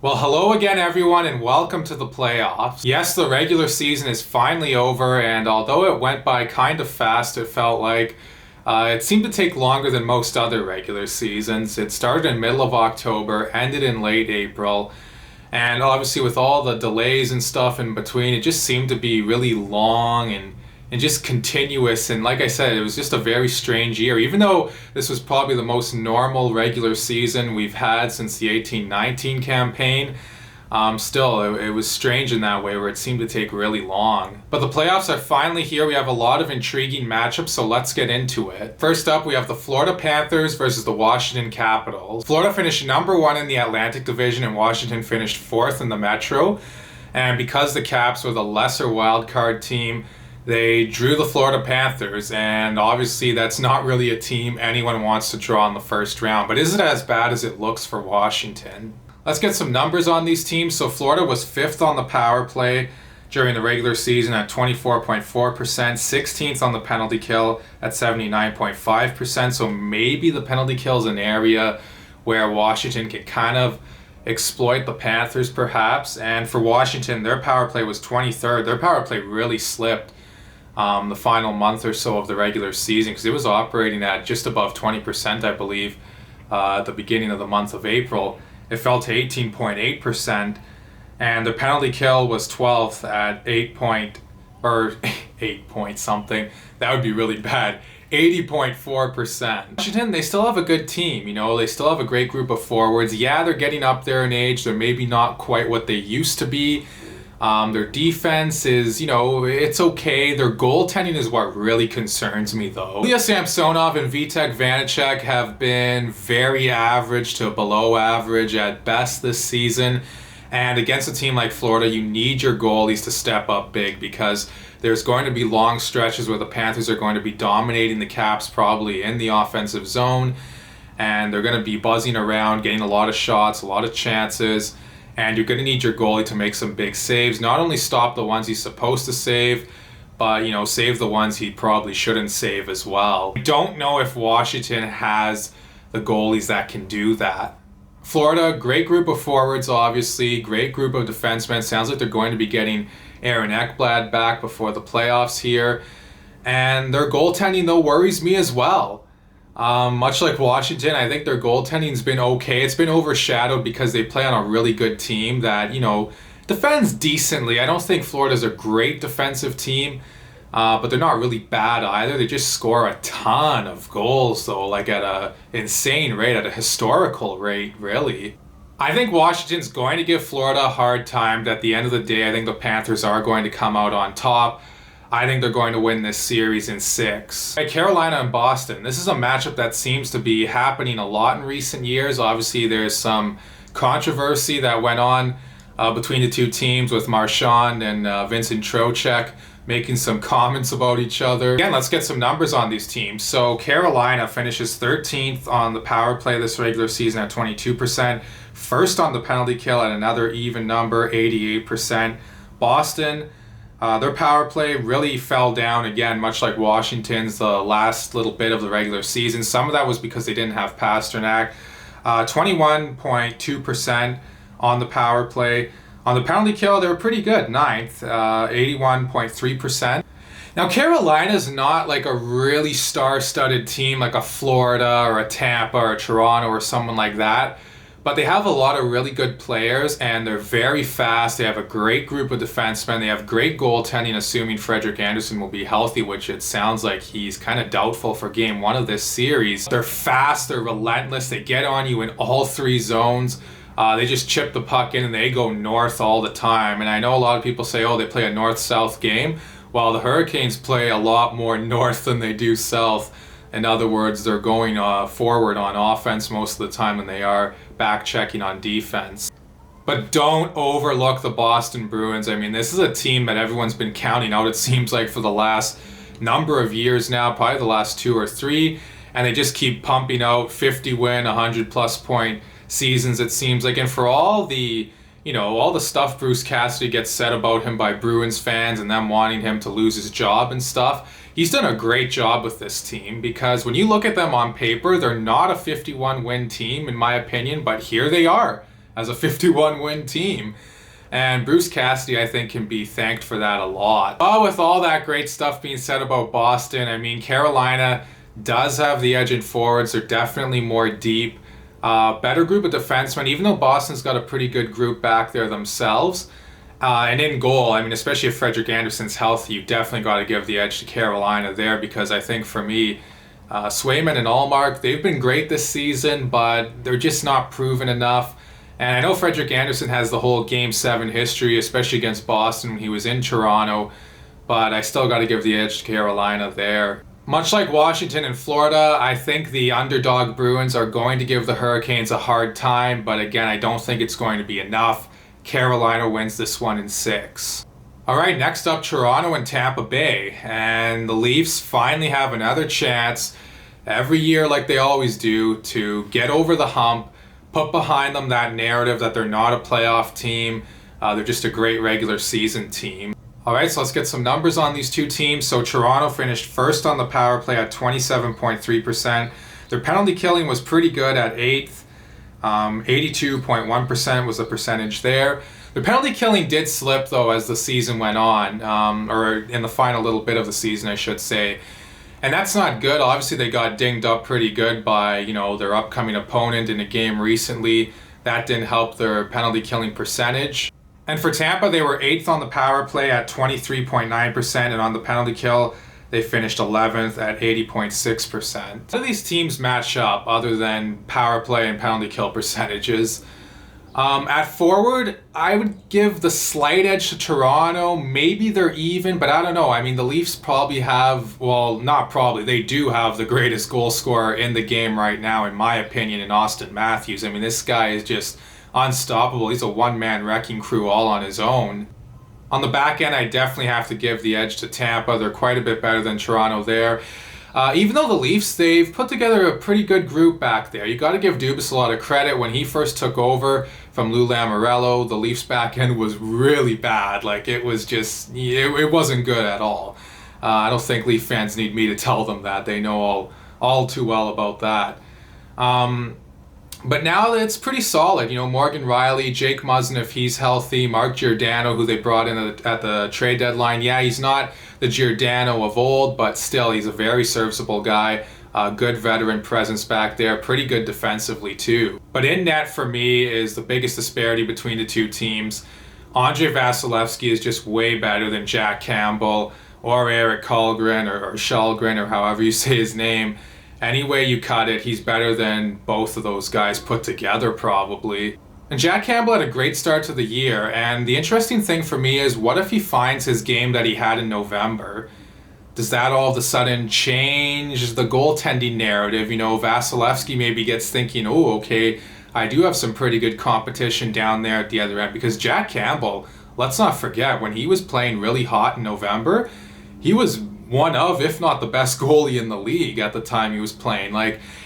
Well, hello again, everyone, and welcome to the playoffs. Yes, the regular season is finally over, and although it went by kind of fast, it felt like it seemed to take longer than most other regular seasons. It started in middle of October, ended in late April, and obviously with all the delays and stuff in between, it just seemed to be really long and just continuous. And like I said, it was just a very strange year. Even though this was probably the most normal regular season we've had since the 18-19 campaign, still, it was strange in that way where it seemed to take really long. But the playoffs are finally here. We have a lot of intriguing matchups, so let's get into it. First up, we have the Florida Panthers versus the Washington Capitals. Florida finished number 1 in the Atlantic Division, and Washington finished 4th in the Metro. And because the Caps were the lesser wildcard team, they drew the Florida Panthers, and obviously that's not really a team anyone wants to draw in the first round. But is it as bad as it looks for Washington? Let's get some numbers on these teams. So Florida was 5th on the power play during the regular season at 24.4%, 16th on the penalty kill at 79.5%. So maybe the penalty kill is an area where Washington can kind of exploit the Panthers perhaps. And for Washington, their power play was 23rd. Their power play really slipped the final month or so of the regular season, because it was operating at just above 20%, I believe, at the beginning of the month of April. It fell to 18.8%, and the penalty kill was 12th at 8 point something. That would be really bad. 80.4%. Washington, they still have a good team, they still have a great group of forwards. Yeah, they're getting up there in age. They're maybe not quite what they used to be. Their defense is, it's okay. Their goaltending is what really concerns me, though. Ilya Samsonov and Vitek Vanacek have been very average to below average at best this season. And against a team like Florida, you need your goalies to step up big, because there's going to be long stretches where the Panthers are going to be dominating the Caps probably in the offensive zone. And they're going to be buzzing around, getting a lot of shots, a lot of chances. And you're going to need your goalie to make some big saves. Not only stop the ones he's supposed to save, but, save the ones he probably shouldn't save as well. I don't know if Washington has the goalies that can do that. Florida, great group of forwards, obviously. Great group of defensemen. Sounds like they're going to be getting Aaron Ekblad back before the playoffs here. And their goaltending, though, worries me as well. Much like Washington, I think their goaltending's been okay. It's been overshadowed because they play on a really good team that, defends decently. I don't think Florida's a great defensive team, but they're not really bad either. They just score a ton of goals, though, like at an insane rate, at a historical rate, really. I think Washington's going to give Florida a hard time, but at the end of the day, I think the Panthers are going to come out on top. I think they're going to win this series in 6. Carolina and Boston. This is a matchup that seems to be happening a lot in recent years. Obviously, there's some controversy that went on between the two teams with Marchand and Vincent Trocheck making some comments about each other. Again, let's get some numbers on these teams. So Carolina finishes 13th on the power play this regular season at 22%. First on the penalty kill at another even number, 88%. Boston, their power play really fell down again, much like Washington's the last little bit of the regular season. Some of that was because they didn't have Pasternak. 21.2% on the power play. On the penalty kill, they were pretty good, 9th, 81.3%. Now, Carolina's not like a really star-studded team like a Florida or a Tampa or a Toronto or someone like that. But they have a lot of really good players, and they're very fast. They have a great group of defensemen. They have great goaltending, assuming Frederik Andersen will be healthy, which it sounds like he's kind of doubtful for Game 1 of this series. They're fast. They're relentless. They get on you in all 3 zones. They just chip the puck in, and they go north all the time. And I know a lot of people say, they play a north-south game. Well, the Hurricanes play a lot more north than they do south. In other words, they're going forward on offense most of the time than they are back-checking on defense. But don't overlook the Boston Bruins. I mean, this is a team that everyone's been counting out, it seems like, for the last number of years now, probably the last 2 or 3, and they just keep pumping out 50-win, 100-plus point seasons, it seems like. And for all the stuff Bruce Cassidy gets said about him by Bruins fans and them wanting him to lose his job and stuff, he's done a great job with this team, because when you look at them on paper, they're not a 51-win team, in my opinion, but here they are. as a 51-win team. And Bruce Cassidy, I think, can be thanked for that a lot. But with all that great stuff being said about Boston, I mean, Carolina does have the edge in forwards. They're definitely more deep. Better group of defensemen, even though Boston's got a pretty good group back there themselves. And in goal, I mean, especially if Frederik Andersen's healthy, you definitely got to give the edge to Carolina there, because I think for me, Swayman and Allmark, they've been great this season, but they're just not proven enough. And I know Frederik Andersen has the whole Game 7 history, especially against Boston when he was in Toronto, but I still got to give the edge to Carolina there. Much like Washington and Florida, I think the underdog Bruins are going to give the Hurricanes a hard time, but again, I don't think it's going to be enough. Carolina wins this one in 6. All right, next up, Toronto and Tampa Bay, and the Leafs finally have another chance every year, like they always do, to get over the hump, put behind them that narrative that they're not a playoff team. They're just a great regular season team. All right, so let's get some numbers on these two teams. So Toronto finished first on the power play at 27.3%. Their penalty killing was pretty good at 8th. 82.1% was the percentage there. The penalty killing did slip, though, as the season went on, or in the final little bit of the season, I should say. And that's not good. Obviously, they got dinged up pretty good by, their upcoming opponent in a game recently. That didn't help their penalty killing percentage. And for Tampa, they were 8th on the power play at 23.9%, and on the penalty kill, they finished 11th at 80.6%. How do these teams match up other than power play and penalty kill percentages? At forward, I would give the slight edge to Toronto. Maybe they're even, but I don't know. I mean, the Leafs probably have, well, not probably, they do have the greatest goal scorer in the game right now, in my opinion, in Austin Matthews. I mean, this guy is just unstoppable. He's a one-man wrecking crew all on his own. On the back end, I definitely have to give the edge to Tampa. They're quite a bit better than Toronto there. Even though the Leafs, they've put together a pretty good group back there. You got to give Dubas a lot of credit. When he first took over from Lou Lamoriello, the Leafs back end was really bad. Like, it was just, it wasn't good at all. I don't think Leaf fans need me to tell them that. They know all too well about that. But now it's pretty solid. Morgan Riley, Jake Muzzin if he's healthy, Mark Giordano, who they brought in at the trade deadline. Yeah, he's not the Giordano of old, but still, he's a very serviceable guy. Good veteran presence back there. Pretty good defensively, too. But in net, for me, is the biggest disparity between the two teams. Andrei Vasilevsky is just way better than Jack Campbell or Eric Kallgren or Kallgren, or however you say his name. Any way you cut it, he's better than both of those guys put together, probably. And Jack Campbell had a great start to the year, and the interesting thing for me is, what if he finds his game that he had in November? Does that all of a sudden change the goaltending narrative? Vasilevsky maybe gets thinking, oh, okay, I do have some pretty good competition down there at the other end, because Jack Campbell, let's not forget, when he was playing really hot in November, he was one of, if not the best goalie in the league at the time he was playing.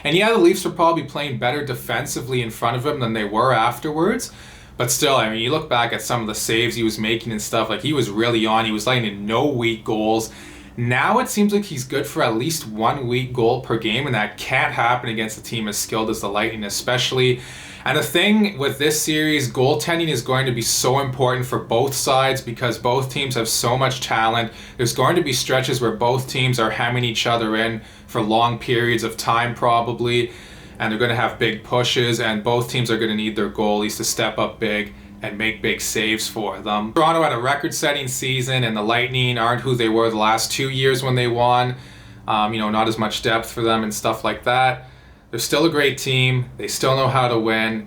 And yeah, the Leafs were probably playing better defensively in front of him than they were afterwards. But still, I mean, you look back at some of the saves he was making and stuff, he was really on. He was letting in no weak goals. Now it seems like he's good for at least 1 weak goal per game, and that can't happen against a team as skilled as the Lightning especially. And the thing with this series, goaltending is going to be so important for both sides, because both teams have so much talent. There's going to be stretches where both teams are hemming each other in for long periods of time probably, and they're going to have big pushes, and both teams are going to need their goalies to step up big and make big saves for them. Toronto had a record-setting season, and the Lightning aren't who they were the last 2 years when they won. Not as much depth for them and stuff like that. They're still a great team. They still know how to win.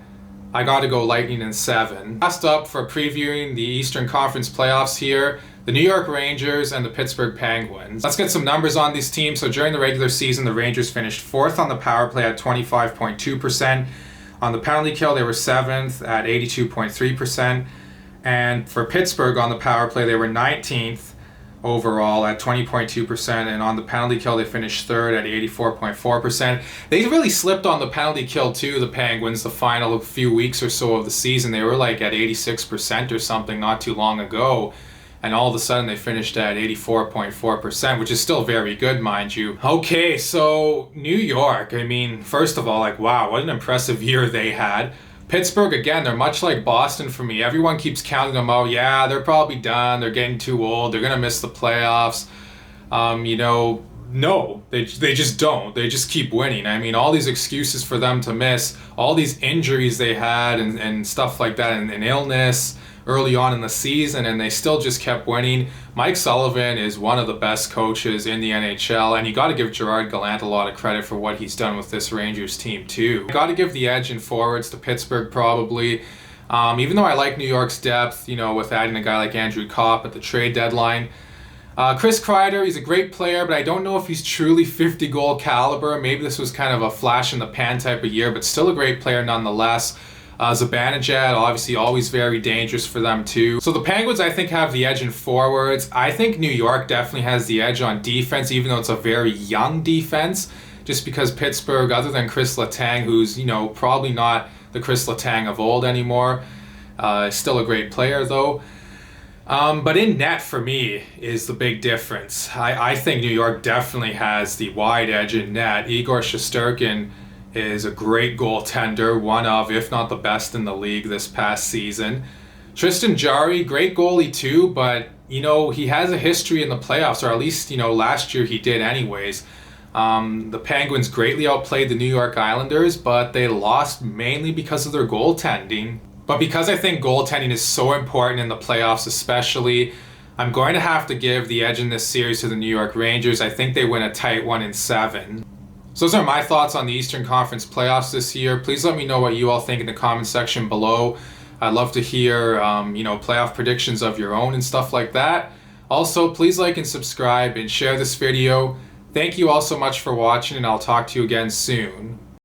I got to go Lightning in 7. Last up for previewing the Eastern Conference playoffs here, the New York Rangers and the Pittsburgh Penguins. Let's get some numbers on these teams. So during the regular season, the Rangers finished 4th on the power play at 25.2%. On the penalty kill, they were 7th at 82.3%. And for Pittsburgh on the power play, they were 19th overall at 20.2%, and on the penalty kill they finished 3rd at 84.4%. They really slipped on the penalty kill too, the Penguins, the final few weeks or so of the season. They were at 86% or something not too long ago, and all of a sudden they finished at 84.4%, which is still very good, mind you. Okay, so New York, I mean, first of all, wow, what an impressive year they had. Pittsburgh, again, they're much like Boston for me. Everyone keeps counting them out. Yeah, they're probably done. They're getting too old. They're going to miss the playoffs. No, they just don't. They just keep winning. I mean, all these excuses for them to miss, all these injuries they had and stuff like that, and illness early on in the season, and they still just kept winning. Mike Sullivan is one of the best coaches in the NHL, and you got to give Gerard Gallant a lot of credit for what he's done with this Rangers team too. Got to give the edge in forwards to Pittsburgh probably. Even though I like New York's depth, with adding a guy like Andrew Kopp at the trade deadline. Chris Kreider, he's a great player, but I don't know if he's truly 50-goal caliber. Maybe this was kind of a flash-in-the-pan type of year, but still a great player nonetheless. Zibanejad, obviously always very dangerous for them too. So the Penguins, I think, have the edge in forwards. I think New York definitely has the edge on defense, even though it's a very young defense, just because Pittsburgh, other than Chris Letang, who's, probably not the Chris Letang of old anymore, still a great player though. But in net, for me, is the big difference. I think New York definitely has the wide edge in net. Igor Shesterkin is a great goaltender, one of, if not the best in the league this past season. Tristan Jarry, great goalie too, but, he has a history in the playoffs, or at least, last year he did anyways. The Penguins greatly outplayed the New York Islanders, but they lost mainly because of their goaltending. But because I think goaltending is so important in the playoffs especially, I'm going to have to give the edge in this series to the New York Rangers. I think they win a tight 1-7. So those are my thoughts on the Eastern Conference playoffs this year. Please let me know what you all think in the comment section below. I'd love to hear, playoff predictions of your own and stuff like that. Also, please like and subscribe and share this video. Thank you all so much for watching, and I'll talk to you again soon.